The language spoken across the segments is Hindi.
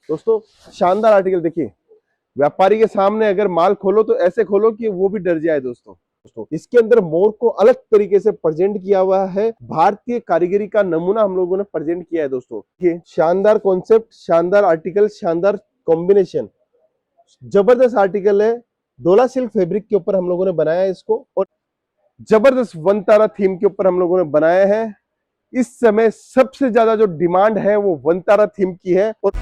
दोस्तों शानदार आर्टिकल देखिए, व्यापारी के सामने अगर माल खोलो तो ऐसे खोलो कि वो भी डर जाए। दोस्तों इसके अंदर मोर को अलग तरीके से प्रेजेंट किया हुआ है, भारतीय कारीगरी का नमूना हम लोगों ने प्रेजेंट किया है। दोस्तों ये शानदार कॉन्सेप्ट, शानदार आर्टिकल, शानदार कॉम्बिनेशन, जबरदस्त आर्टिकल है। डोला सिल्क फैब्रिक के ऊपर हम लोगों ने बनाया है इसको, और जबरदस्त वन तारा थीम के ऊपर हम लोगों ने बनाया है। इस समय सबसे ज्यादा जो डिमांड है वो वन तारा थीम की है। और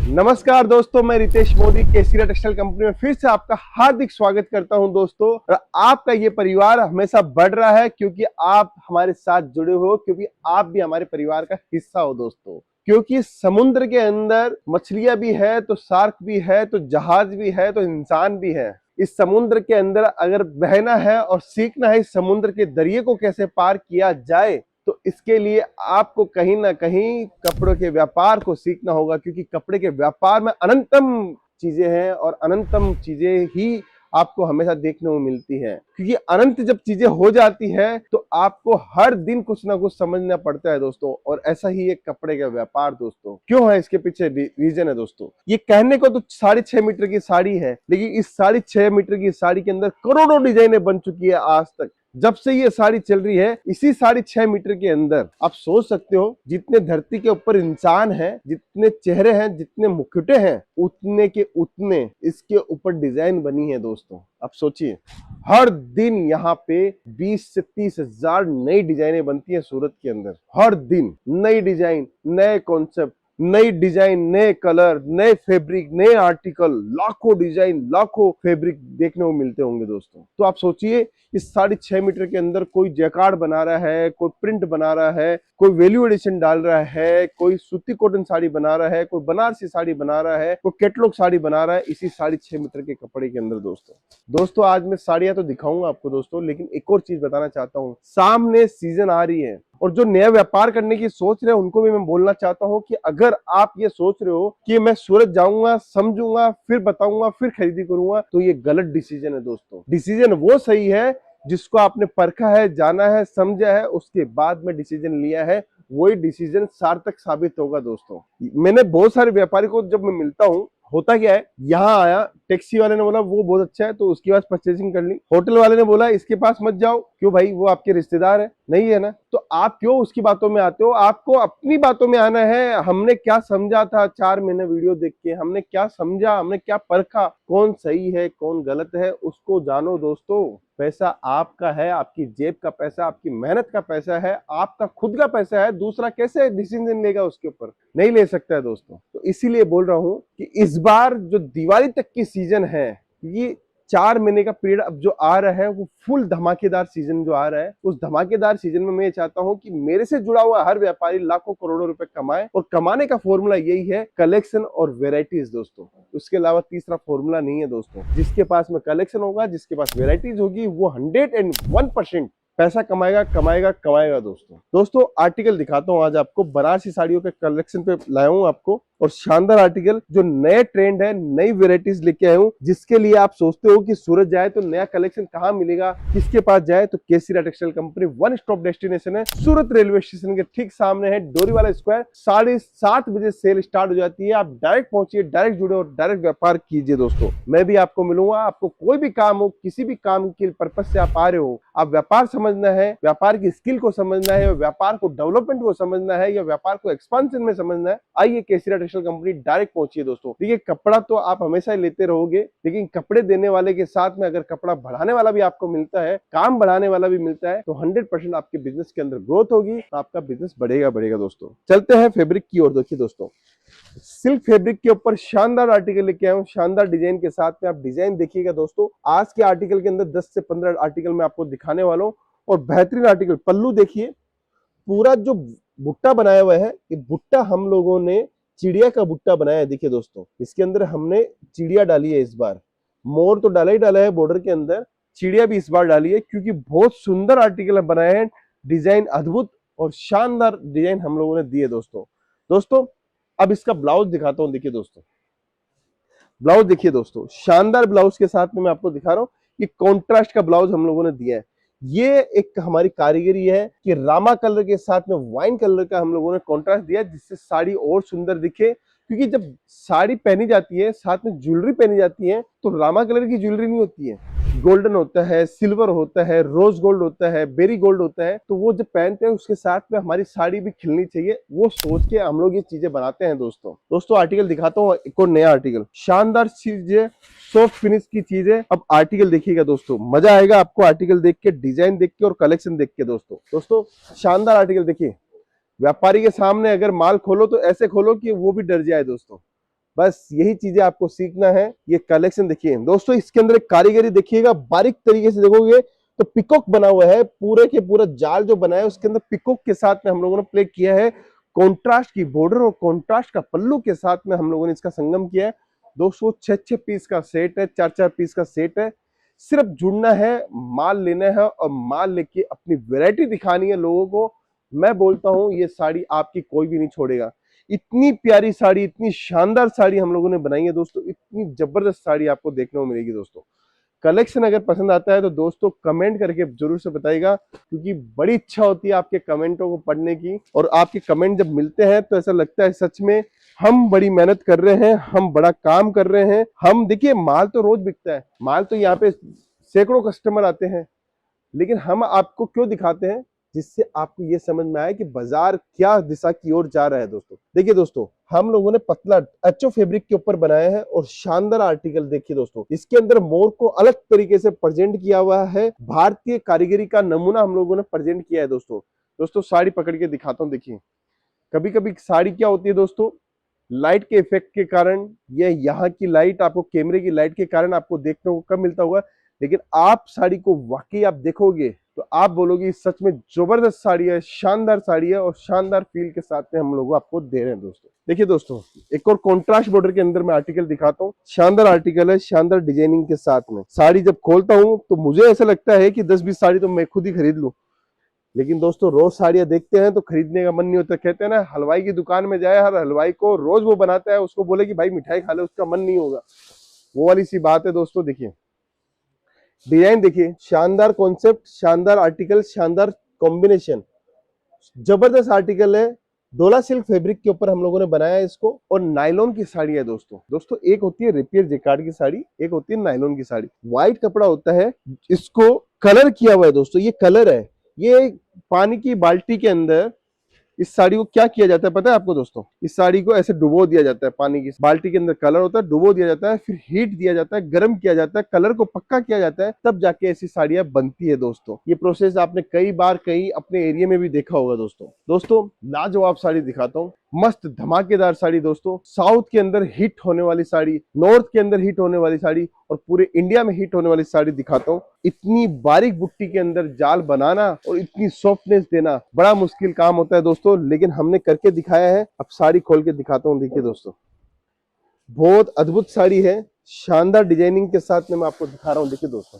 नमस्कार दोस्तों, मैं रितेश मोदी केसीरा टेक्सटाइल कंपनी में फिर से आपका हार्दिक स्वागत करता हूं दोस्तों। और आपका ये परिवार हमेशा बढ़ रहा है क्योंकि आप हमारे साथ जुड़े हो, क्योंकि आप भी हमारे परिवार का हिस्सा हो दोस्तों। क्योंकि समुद्र के अंदर मछलियां भी है तो शार्क भी है, तो जहाज भी है तो इंसान भी है। इस समुद्र के अंदर अगर बहना है और सीखना है इस समुद्र के दरिये को कैसे पार किया जाए, तो इसके लिए आपको कहीं ना कहीं कपड़ों के व्यापार को सीखना होगा, क्योंकि कपड़े के व्यापार में अनंतम चीजें हैं और अनंतम चीजें ही आपको हमेशा देखने को मिलती हैं। क्योंकि अनंत जब चीजें हो जाती हैं तो आपको हर दिन कुछ ना कुछ समझना पड़ता है दोस्तों। और ऐसा ही एक कपड़े का व्यापार दोस्तों क्यों है, इसके पीछे रीजन है दोस्तों। ये कहने को तो 6.5 मीटर की साड़ी है, लेकिन इस 6.5 मीटर की साड़ी के अंदर करोड़ों डिजाइनें बन चुकी है आज तक। जब से ये साड़ी चल रही है, इसी 6.5 मीटर के अंदर आप सोच सकते हो जितने धरती के ऊपर इंसान हैं, जितने चेहरे हैं, जितने मुखौटे हैं, उतने के उतने इसके ऊपर डिजाइन बनी है दोस्तों। आप सोचिए, हर दिन यहाँ पे 20 से 30 हजार नई डिजाइनें बनती है सूरत के अंदर। हर दिन नई डिजाइन, नए कॉन्सेप्ट, नई डिजाइन, नए कलर, नए फैब्रिक, नए आर्टिकल, लाखों डिजाइन, लाखों फैब्रिक देखने को मिलते होंगे दोस्तों। तो आप सोचिए, इस 6.5 मीटर के अंदर कोई जैकार्ड बना रहा है, कोई प्रिंट बना रहा है, कोई वैल्यू एडिशन डाल रहा है, कोई सूती कॉटन साड़ी बना रहा है, कोई बनारसी साड़ी बना रहा है, कोई कैटलॉग साड़ी बना रहा है, इसी 6.5 मीटर के कपड़े के अंदर दोस्तों आज मैं साड़ियां तो दिखाऊंगा आपको दोस्तों, लेकिन एक और चीज बताना चाहता हूँ। सामने सीजन आ रही है और जो नया व्यापार करने की सोच रहे हैं उनको भी मैं बोलना चाहता हूं कि अगर आप ये सोच रहे हो कि मैं सूरत जाऊंगा, समझूंगा, फिर बताऊंगा, फिर खरीदी करूंगा, तो ये गलत डिसीजन है दोस्तों। डिसीजन वो सही है जिसको आपने परखा है, जाना है, समझा है, उसके बाद में डिसीजन लिया है, वही डिसीजन सार्थक साबित होगा दोस्तों। मैंने बहुत सारे व्यापारी को जब मैं मिलता हूँ, होता क्या है, यहाँ आया, टैक्सी वाले ने बोला वो बहुत अच्छा है तो उसके पास परचेसिंग कर ली। होटल वाले ने बोला इसके पास मत जाओ, क्यों भाई, वो आपके रिश्तेदार है, नहीं है ना, तो आप क्यों उसकी बातों में आते हो? आपको अपनी बातों में आना है। हमने क्या समझा था 4 महीने वीडियो देख के, हमने क्या समझा, हमने क्या परखा, कौन सही है कौन गलत है, उसको जानो दोस्तों। पैसा आपका है, आपकी जेब का पैसा, आपकी मेहनत का पैसा है, आपका खुद का पैसा है। दूसरा कैसे डिसीजन लेगा उसके ऊपर? नहीं ले सकता है दोस्तों। तो इसीलिए बोल रहा हूं कि इस बार जो दिवाली तक की सीजन है, ये 4 महीने का पीरियड अब जो आ रहा है, वो फुल धमाकेदार सीजन जो आ रहा है, उस धमाकेदार सीजन में मैं चाहता हूं कि मेरे से जुड़ा हुआ हर व्यापारी लाखों करोड़ों रुपए कमाए। और कमाने का फॉर्मूला यही है, कलेक्शन और वेराइटीज दोस्तों। उसके अलावा तीसरा फॉर्मूला नहीं है दोस्तों। जिसके पास में कलेक्शन होगा, जिसके पास वेराइटीज होगी, वो 101% पैसा कमाएगा कमाएगा दोस्तों आर्टिकल दिखाता हूं आज आपको। बनारसी साड़ियों के कलेक्शन पे लाया हूं आपको, और शानदार आर्टिकल जो नए ट्रेंड है, नई वेराइटीज लेके आया हूं, जिसके लिए आप सोचते हो कि सूरत जाए तो नया कलेक्शन कहां मिलेगा, किसके पास जाए, तो केसीरा textile company one stop destination है। सूरत रेलवे स्टेशन के ठीक सामने है, डोरीवाला स्क्वायर। 7:30 बजे सेल स्टार्ट हो जाती है। आप डायरेक्ट पहुंचिए, डायरेक्ट जुड़े और डायरेक्ट व्यापार कीजिए दोस्तों। मैं भी आपको मिलूंगा। आपको कोई भी काम हो, किसी भी काम के पर्पज से आप आ रहे हो, आप व्यापार समझना है, व्यापार की स्किल को समझना है, व्यापार को डेवलपमेंट को समझना है, या व्यापार को एक्सपांशन में समझना है, आइए केसीरा टेक्सटाइल कंपनी, डायरेक्ट पहुंचिए दोस्तों। देखिए, कपड़ा तो आप हमेशा ही लेते रहोगे, लेकिन कपड़े देने वाले के साथ में अगर कपड़ा बढ़ाने वाला भी आपको मिलता है, काम बढ़ाने वाला भी मिलता है, तो 100% आपके बिजनेस के अंदर ग्रोथ होगी, तो आपका बिजनेस बढ़ेगा दोस्तों। चलते हैं फैब्रिक की ओर। देखिए दोस्तों, सिल्क फैब्रिक के ऊपर शानदार आर्टिकल लेके आया हूं, शानदार डिजाइन के साथ में। आप डिजाइन देखिएगा दोस्तों। आज के आर्टिकल के अंदर 10 से 15 आर्टिकल मैं आपको दिखाने वाला हूं, और बेहतरीन आर्टिकल। पल्लू देखिए, पूरा जो बुट्टा बनाया हुआ है, ये बुट्टा हम लोगों ने चिड़िया का बुट्टा बनाया है। देखिए दोस्तों, इसके अंदर हमने चिड़िया डाली है इस बार। मोर तो डाला ही डाला है बॉर्डर के अंदर, चिड़िया भी इस बार डाली है, क्योंकि बहुत सुंदर आर्टिकल बनाए हैं। डिजाइन अद्भुत और शानदार डिजाइन हम लोगों ने दिए दोस्तों। अब इसका ब्लाउज दिखाता हूं। देखिए दोस्तों, ब्लाउज देखिए दोस्तों, शानदार ब्लाउज के साथ में मैं आपको दिखा रहा हूं। ये कॉन्ट्रास्ट का ब्लाउज हम लोगों ने दिया है। ये एक हमारी कारीगरी है कि रामा कलर के साथ में वाइन कलर का हम लोगों ने कॉन्ट्रास्ट दिया, जिससे साड़ी और सुंदर दिखे। क्योंकि जब साड़ी पहनी जाती है, साथ में ज्वेलरी पहनी जाती है, तो रामा कलर की ज्वेलरी नहीं होती है, गोल्डन होता है, सिल्वर होता है, रोज गोल्ड होता है, बेरी गोल्ड होता है। तो वो जब पहनते हैं उसके साथ में हमारी साड़ी भी खिलनी चाहिए, वो सोच के हम लोग ये चीजें बनाते हैं। दोस्तों आर्टिकल दिखाता हूँ, एक और नया आर्टिकल, शानदार चीज है, सॉफ्ट फिनिश की चीज है। अब आर्टिकल देखिएगा दोस्तों, मजा आएगा आपको आर्टिकल देख के, डिजाइन देख के और कलेक्शन देख के। दोस्तों शानदार आर्टिकल देखिए, व्यापारी के सामने अगर माल खोलो तो ऐसे खोलो कि वो भी डर जाए। दोस्तों बस यही चीजें आपको सीखना है। ये कलेक्शन देखिए दोस्तों, इसके अंदर एक कारीगरी देखिएगा, बारीक तरीके से देखोगे तो पिकॉक बना हुआ है, पूरे के पूरा जाल जो बना है उसके अंदर पिकॉक के साथ में हम लोगों ने प्ले किया है। कॉन्ट्रास्ट की बॉर्डर और कॉन्ट्रास्ट का पल्लू के साथ में हम लोगों ने इसका संगम किया है। दोस्तों 6-6 पीस का सेट है, 4-4 पीस का सेट है। सिर्फ जुड़ना है, माल लेना है और माल लेके अपनी वैरायटी दिखानी है लोगों को। मैं बोलता हूं ये साड़ी आपकी कोई भी नहीं छोड़ेगा। इतनी प्यारी साड़ी, इतनी शानदार साड़ी हम लोगों ने बनाई है दोस्तों, इतनी जबरदस्त साड़ी आपको देखने को मिलेगी। दोस्तों कलेक्शन अगर पसंद आता है तो दोस्तों कमेंट करके जरूर से बताइएगा, क्योंकि बड़ी इच्छा होती है आपके कमेंटों को पढ़ने की। और आपके कमेंट जब मिलते हैं तो ऐसा लगता है सच में हम बड़ी मेहनत कर रहे हैं, हम बड़ा काम कर रहे हैं। हम देखिए माल तो रोज बिकता है, माल तो यहाँ पे सैकड़ों कस्टमर आते हैं, लेकिन हम आपको क्यों दिखाते हैं, जिससे आपको ये समझ में आए कि बाजार क्या दिशा की ओर जा रहा है। दोस्तों देखिए दोस्तों, हम लोगों ने पतला अच्छो फैब्रिक के ऊपर बनाया है और शानदार आर्टिकल देखिए दोस्तों, इसके अंदर मोर को अलग तरीके से प्रेजेंट किया हुआ है, भारतीय कारीगरी का नमूना हम लोगों ने प्रेजेंट किया है। दोस्तों साड़ी पकड़ के दिखाता हूँ, देखिए कभी कभी साड़ी क्या होती है दोस्तों, लाइट के इफेक्ट के कारण, ये यहाँ की लाइट आपको कैमरे की लाइट के कारण आपको देखने को कम मिलता होगा, लेकिन आप साड़ी को वाकई आप देखोगे तो आप बोलोगे सच में जबरदस्त साड़ी है, शानदार साड़ी है और शानदार फील के साथ में हम लोग आपको दे रहे हैं। दोस्तों देखिए दोस्तों, एक और कॉन्ट्रास्ट बॉर्डर के अंदर मैं आर्टिकल दिखाता हूँ, शानदार आर्टिकल है, शानदार डिजाइनिंग के साथ में। साड़ी जब खोलता हूँ तो मुझे ऐसा लगता है कि 10-20 साड़ी तो मैं खुद ही खरीद लूं, लेकिन दोस्तों रोज साड़ियां देखते हैं तो खरीदने का मन नहीं होता। कहते हैं ना, हलवाई की दुकान में जाए, हर हलवाई को रोज वो बनाता है, उसको बोले कि भाई मिठाई खा ले, उसका मन नहीं होगा। वो वाली सी बात है। दोस्तों देखिए डिजाइन देखिए, शानदार कॉन्सेप्ट, शानदार आर्टिकल, शानदार कॉम्बिनेशन, जबरदस्त आर्टिकल है। डोला सिल्क फैब्रिक के ऊपर हम लोगों ने बनाया है इसको, और नायलॉन की साड़ी है। दोस्तों एक होती है रेपियर जेकार्ड की साड़ी, एक होती है नायलॉन की साड़ी। व्हाइट कपड़ा होता है, इसको कलर किया हुआ है। दोस्तों ये कलर है, ये पानी की बाल्टी के अंदर इस साड़ी को क्या किया जाता है पता है आपको दोस्तों, इस साड़ी को ऐसे डुबो दिया जाता है, पानी की बाल्टी के अंदर कलर होता है, डुबो दिया जाता है, फिर हीट दिया जाता है, गर्म किया जाता है, कलर को पक्का किया जाता है, तब जाके ऐसी साड़ियां बनती है। दोस्तों ये प्रोसेस आपने कई बार कहीं अपने एरिया में भी देखा होगा। दोस्तों लाजवाब साड़ी दिखाता हूँ, मस्त धमाकेदार साड़ी। दोस्तों साउथ के अंदर हिट होने वाली साड़ी, नॉर्थ के अंदर हिट होने वाली साड़ी और पूरे इंडिया में हिट होने वाली साड़ी दिखाता हूँ। इतनी बारीक बुट्टी के अंदर जाल बनाना और इतनी सॉफ्टनेस देना बड़ा मुश्किल काम होता है दोस्तों, लेकिन हमने करके दिखाया है। अब साड़ी खोल के दिखाता हूँ, देखिए दोस्तों बहुत अद्भुत साड़ी है, शानदार डिजाइनिंग के साथ में मैं आपको दिखा रहा हूँ। देखिए दोस्तों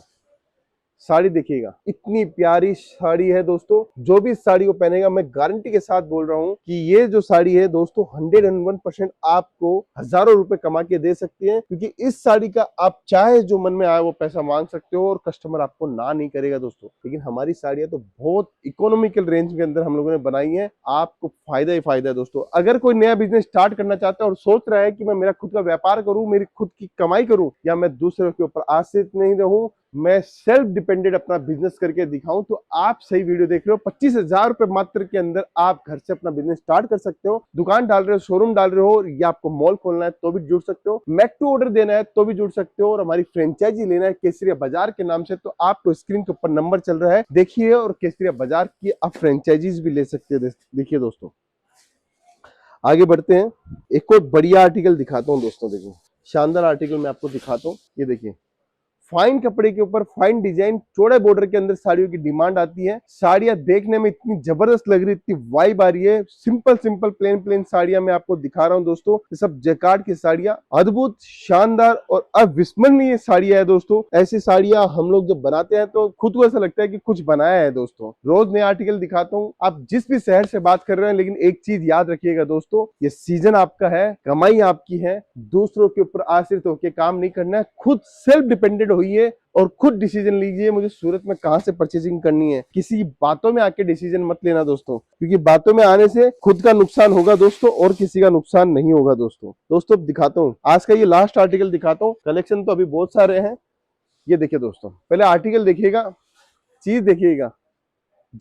साड़ी देखिएगा, इतनी प्यारी साड़ी है। दोस्तों जो भी इस साड़ी को पहनेगा, मैं गारंटी के साथ बोल रहा हूँ कि ये जो साड़ी है दोस्तों 101% आपको हजारों रुपए कमा के दे सकती है, क्योंकि इस साड़ी का आप चाहे जो मन में आए वो पैसा मांग सकते हो और कस्टमर आपको ना नहीं करेगा। दोस्तों लेकिन हमारी साड़ियां तो बहुत इकोनॉमिकल रेंज के अंदर हम लोगों ने बनाई है, आपको फायदा ही फायदा है। दोस्तों अगर कोई नया बिजनेस स्टार्ट करना चाहता है और सोच रहा है कि मैं मेरा खुद का व्यापार करूं, मेरी खुद की कमाई करूं, या मैं दूसरों के ऊपर आश्रित नहीं रहूं, मैं सेल्फ डिपेंडेंट अपना बिजनेस करके दिखाऊं, तो आप सही वीडियो देख रहे हो। 25,000 रुपए मात्र के अंदर आप घर से अपना बिजनेस स्टार्ट कर सकते हो। दुकान डाल रहे हो, शोरूम डाल रहे हो, या आपको मॉल खोलना है तो भी जुड़ सकते हो, मेक टू ऑर्डर देना है तो भी जुड़ सकते हो, और हमारी फ्रेंचाइजी लेना है केसरिया बाजार के नाम से, तो आपको स्क्रीन के ऊपर नंबर चल रहा है, देखिए, और केसरिया बाजार की आप फ्रेंचाइजीज भी ले सकते हैं। देखिए दोस्तों आगे बढ़ते हैं, एक और बढ़िया आर्टिकल दिखाता हूँ। दोस्तों देखिए शानदार आर्टिकल मैं आपको दिखाता हूँ, ये देखिए फाइन कपड़े के ऊपर फाइन डिजाइन, चौड़े बॉर्डर के अंदर साड़ियों की डिमांड आती है। साड़ियां देखने में इतनी जबरदस्त लग रही, इतनी वाइब आ रही है। सिंपल प्लेन साड़ियां मैं आपको दिखा रहा हूं दोस्तों, ये सब जैकार्ड की साड़ियां, अद्भुत, शानदार और अविस्मरणीय साड़ियां है। दोस्तों ऐसी साड़ियां हम लोग जब बनाते हैं तो खुद को ऐसा लगता है कि कुछ बनाया है। दोस्तों रोज नया आर्टिकल दिखाता हूँ, आप जिस भी शहर से बात कर रहे हैं, लेकिन एक चीज याद रखिएगा दोस्तों, ये सीजन आपका है, कमाई आपकी है, दूसरों के ऊपर आश्रित होकर काम नहीं करना है, खुद सेल्फ डिपेंडेंट होइए और खुद डिसीजन लीजिए मुझे सूरत में कहां से परचेजिंग करनी है। किसी बातों में आके डिसीजन मत लेना दोस्तों, क्योंकि बातों में आने से खुद का नुकसान होगा दोस्तों और किसी का नुकसान नहीं होगा दोस्तों दिखाता हूँ आज का ये लास्ट आर्टिकल दिखाता हूँ। कलेक्शन तो अभी बहुत सारे हैं। ये देखिए दोस्तों, पहले आर्टिकल देखिएगा, चीज देखिएगा।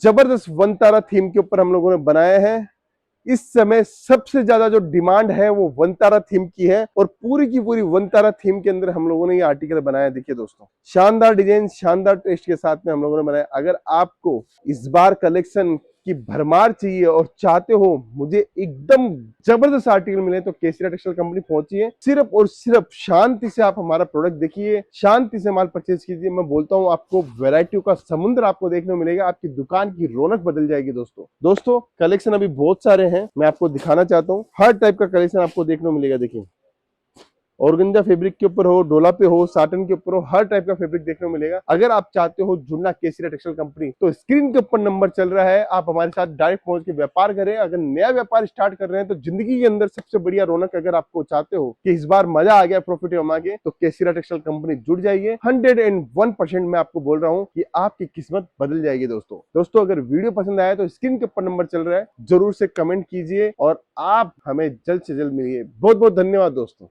जबरदस्त वन तारा थीम के ऊपर हम लोगों ने बनाया है। इस समय सबसे ज्यादा जो डिमांड है वो वन तारा थीम की है और पूरी की पूरी वन तारा थीम के अंदर हम लोगों ने ये आर्टिकल बनाया। देखिए दोस्तों, शानदार डिजाइन, शानदार टेस्ट के साथ में हम लोगों ने बनाया। अगर आपको इस बार कलेक्शन की भरमार चाहिए और चाहते हो मुझे एकदम जबरदस्त आर्टिकल मिले तो केसरिया टेक्सटाइल कंपनी पहुंचिए। सिर्फ और सिर्फ शांति से आप हमारा प्रोडक्ट देखिए, शांति से माल परचेज कीजिए। मैं बोलता हूं आपको वैरायटियों का समुद्र आपको देखने को मिलेगा। आपकी दुकान की रौनक बदल जाएगी दोस्तों कलेक्शन अभी बहुत सारे हैं, मैं आपको दिखाना चाहता हूँ। हर टाइप का कलेक्शन आपको देखने को मिलेगा। देखिए, ऑर्गेन्जा फैब्रिक के ऊपर हो, डोला पे हो, साटन के ऊपर हो, हर टाइप का फैब्रिक देखने को मिलेगा। अगर आप चाहते हो जुड़ना केसरिया टेक्सटाइल कंपनी तो स्क्रीन के ऊपर नंबर चल रहा है, आप हमारे साथ डायरेक्ट पहुंच के व्यापार करें। अगर नया व्यापार स्टार्ट कर रहे हैं तो जिंदगी के अंदर सबसे बढ़िया रौनक अगर आपको चाहते हो कि इस बार मजा आ गया प्रॉफिट कमा के, तो केसरिया टेक्सटाइल कंपनी जुड़ जाइए। 101% मैं आपको बोल रहा हूँ कि आपकी किस्मत बदल जाएगी दोस्तों अगर वीडियो पसंद आया तो स्क्रीन के ऊपर नंबर चल रहा है, जरूर से कमेंट कीजिए और आप हमें जल्द से जल्द मिलिए। बहुत बहुत धन्यवाद दोस्तों।